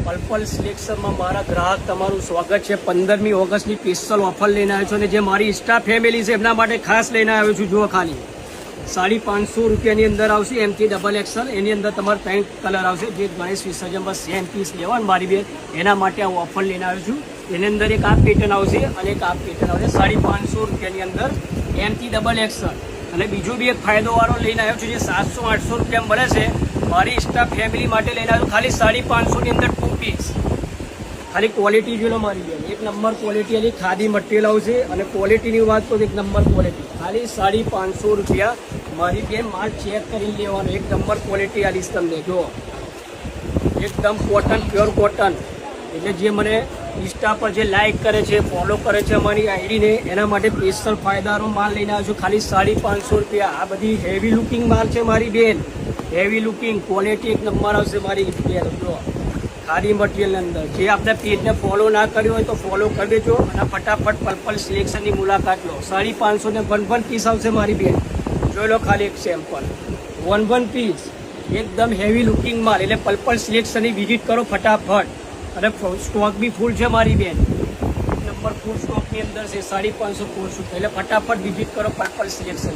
Purple સિલેક્શનમાં મારા ગ્રાહક તમારું સ્વાગત છે। 15મી ઓગસ્ટની સ્પેશિયલ ઓફર લઈને આવ્યો છું અને જે મારી ઇન્સ્ટા ફેમિલી છે એમના માટે ખાસ લઈને આવ્યો છું। જુઓ ખાલી 550 રૂપિયાની અંદર આવશે એમથી ડબલ એક્સલ। એની અંદર તમારે 3 કલર આવશે જે ગણેશ વિસર્જનમાં સેમ પીસ લેવાનું મારી બેન એના માટે આ ઓફર લઈને આવ્યો છું। એની અંદર એક આ પેટર્ન આવશે અને એક આ પેટર્ન આવશે 550 રૂપિયાની અંદર એમથી ડબલ એક્સલ। અને બીજો બી એક ફાયદોવાળો લઈને આવ્યો છું જે 700-800 રૂપિયા મળે છે। મારી ઇન્સ્ટા ફેમિલી માટે લઈને આવ્યો ખાલી 550 ની અંદર 2 પીસ। ખાલી ક્વોલિટી જોઈ લો મારી બેન, એક નંબર ક્વોલિટી એની ખાદી મટીરિયલ આવશે અને ક્વોલિટીની વાત તો એક નંબર ક્વોલિટી। ખાલી 550 રૂપિયા મારી બેન, માલ ચેક કરી લેવાનો, એક નંબર ક્વોલિટી આલીશ તમને। જો એકદમ કોટન, પ્યોર કોટન। એટલે જે મને ઇન્સ્ટા પર જે લાઇક કરે છે, ફોલો કરે છે અમારી આઈડીને, એના માટે સ્પેશિયલ ફાયદાનો માલ લઈને આવ્યો છું ખાલી 550 રૂપિયા। આ બધી હેવી લુકિંગ માલ છે મારી બેન, હેવી લુકિંગ, ક્વોલિટી એક નંબર આવશે મારી બેન। જો ખાદી મટીરિયલની અંદર જે આપણે પેજને ફોલો ના કર્યો હોય તો ફોલો કરી દેજો અને ફટાફટ પર્પલ સિલેક્શનની મુલાકાત લો। 550 ને 1 પીસ આવશે મારી બેન, જોઈ લો ખાલી એક સેમ્પલ 1 પીસ, એકદમ હેવી લુકિંગ માલ। એટલે પર્પલ સિલેક્શનની વિઝિટ કરો ફટાફટ, અને સ્ટોક બી ફૂલ છે મારી બેન, નંબર ફૂલ સ્ટોકની અંદર છે 550 ફૂલ સ્ટોક। એટલે ફટાફટ વિઝિટ કરો પર્પલ સિલેક્શન।